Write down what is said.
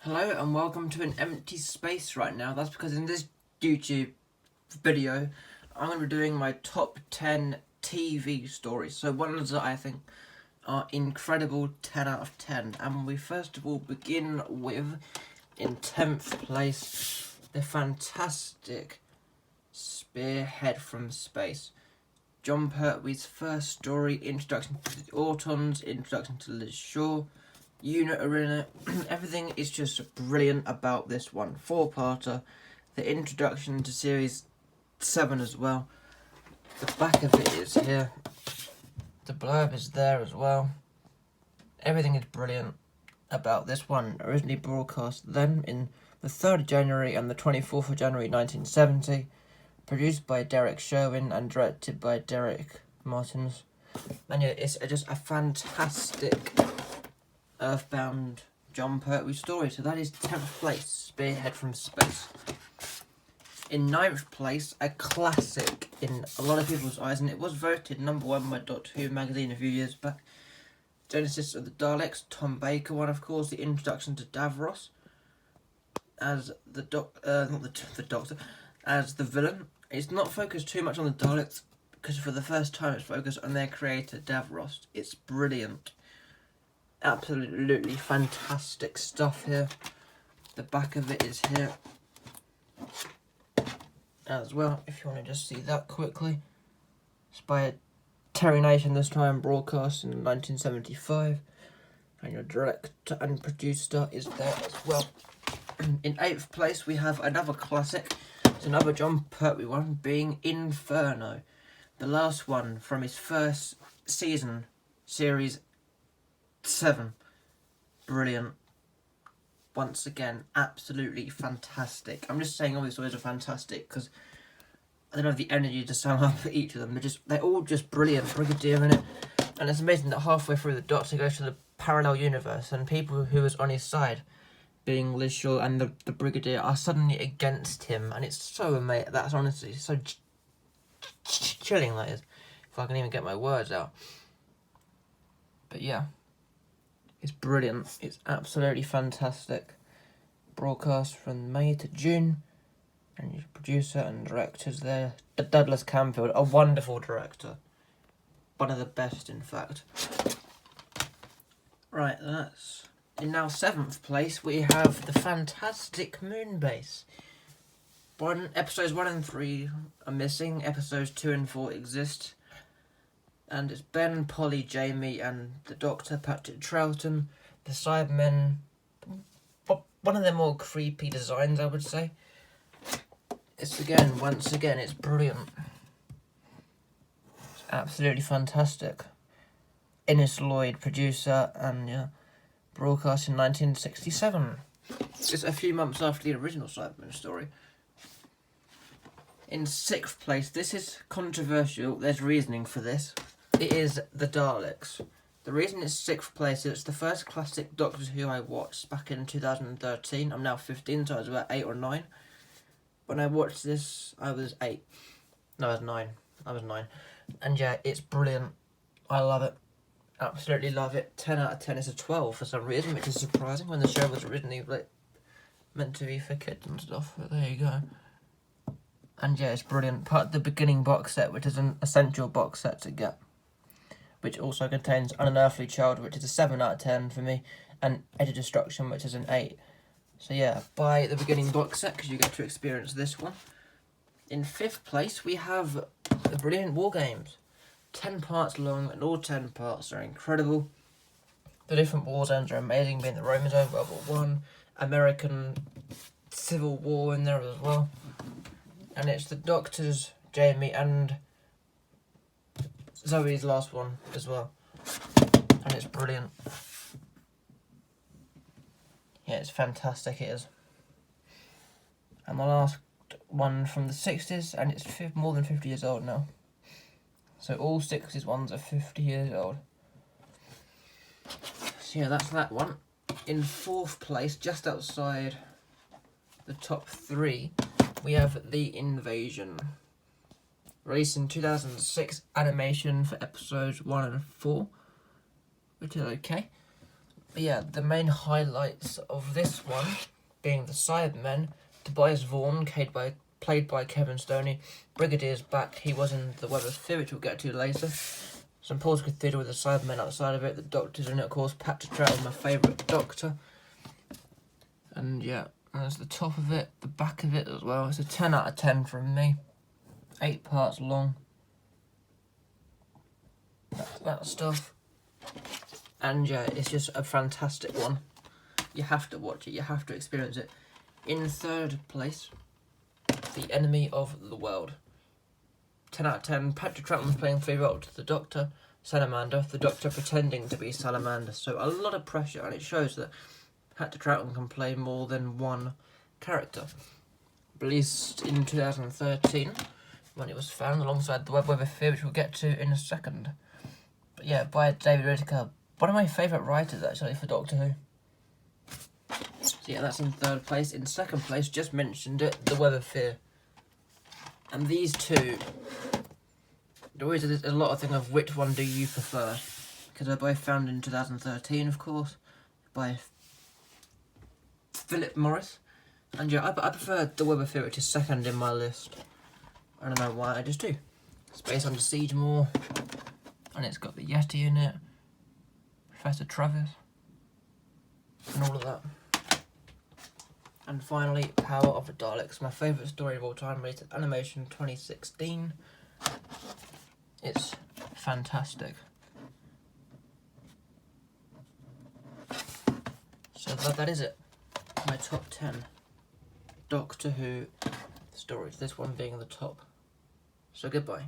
Hello and welcome to an empty space right now. That's because in this YouTube video I'm going to be doing my top 10 TV stories. So ones that I think are incredible 10 out of 10. And we first of all begin with, in 10th place, the fantastic Spearhead from Space. Jon Pertwee's first story, introduction to the Autons, introduction to Liz Shaw, unit arena. Everything is just brilliant about this one. 4-parter, the introduction to series 7 as well. The back of it is here, the blurb is there as well. Everything is brilliant about this one. Originally broadcast then in the 3rd of January and the 24th of January 1970, produced by Derek Sherwin and directed by Derek Martins. And yeah, it's just a fantastic Earthbound Jon Pertwee story. So that is 10th place, Spearhead from Space. In 9th place, a classic in a lot of people's eyes, and it was voted #1 by Doctor Who magazine a few years back. Genesis of the Daleks, Tom Baker one, of course. The introduction to Davros as the Doctor, as the villain. It's not focused too much on the Daleks because for the first time it's focused on their creator Davros. It's brilliant. Absolutely fantastic stuff here. The back of it is here as well, if you want to just see that quickly. It's by Terry Nation this time, broadcast in 1975, and your director and producer is there as well. In 8th place we have another classic. It's another Jon Pertwee one, being Inferno, the last one from his first season, series 7. Brilliant. Once again, absolutely fantastic. I'm just saying all these stories are fantastic because I don't have the energy to sum up each of them. They're all just brilliant. Brigadier in it. And it's amazing that halfway through the Doctor goes to the parallel universe and people who was on his side, being Liz Shaw and the Brigadier, are suddenly against him. And it's so amazing. That's honestly so chilling, that is. If I can even get my words out. But yeah. It's brilliant. It's absolutely fantastic. Broadcast from May to June. And your producer and directors there. Douglas Camfield, a wonderful director. One of the best, in fact. Right, that's... In now 7th place, we have the fantastic Moonbase. Episodes 1 and 3 are missing. Episodes 2 and 4 exist. And it's Ben, Polly, Jamie, and the Doctor, Patrick Troughton. The Cybermen, one of their more creepy designs, I would say. Once again, it's brilliant. It's absolutely fantastic. Innes Lloyd, producer, and broadcast in 1967. Just a few months after the original Cybermen story. In 6th place, this is controversial. There's reasoning for this. It is the Daleks. The reason it's 6th place is it's the first classic Doctor Who I watched back in 2013. I'm now 15, so I was about 8 or 9. When I watched this, I was 8. No, I was 9. I was 9. And yeah, it's brilliant. I love it. Absolutely love it. 10 out of 10 is a 12 for some reason, which is surprising when the show was originally meant to be for kids and stuff. But there you go. And yeah, it's brilliant. Part of the beginning box set, which is an essential box set to get, which also contains An Unearthly Child, which is a 7 out of 10 for me, and Edge of Destruction, which is an 8. So yeah, buy the beginning box set because you get to experience this one. In 5th place, we have the brilliant War Games. 10 parts long, and all 10 parts are incredible. The different war zones are amazing, being the Roman zone, World War One, American Civil War in there as well. And it's the Doctors, Jamie, and Zoe's last one as well. And it's brilliant. Yeah, it's fantastic, it is. And the last one from the 60s, and it's more than 50 years old now. So all 60s ones are 50 years old. So yeah, that's that one. In 4th place, just outside the top 3, we have The Invasion. Released in 2006, animation for episodes 1 and 4, which is okay. But yeah, the main highlights of this one being the Cybermen, Tobias Vaughn, played by Kevin Stoney. Brigadier's back, he was in the Web of Fear, which we'll get to later. St Paul's Cathedral with the Cybermen outside of it, the Doctor's in it, of course. Patrick Troughton, my favourite Doctor. And yeah, there's the top of it, the back of it as well. It's a 10 out of 10 from me. 8 parts long. That stuff. And yeah, it's just a fantastic one. You have to watch it, you have to experience it. In third place, The Enemy of the World. 10 out of 10. Patrick Troughton was playing 3 roles. The Doctor, Salamander, the Doctor pretending to be Salamander. So a lot of pressure, and it shows that Patrick Troughton can play more than one character. Released in 2013, when it was found alongside the Web of Fear, which we'll get to in a second. But yeah, by David Whittaker, one of my favourite writers actually for Doctor Who. So yeah, that's in third place. In second place, just mentioned it, the Web of Fear. And these two, there always is a lot of thing of which one do you prefer, because they're both found in 2013, of course, by Philip Morris. And yeah, I prefer the Web of Fear, which is second in my list. I don't know why, I just do. It's based on the Siege More, and it's got the Yeti in it, Professor Travis, and all of that. And finally, Power of the Daleks, my favourite story of all time, released at Animation 2016. It's fantastic. So that is it. My top 10 Doctor Who stories, this one being the top. So goodbye.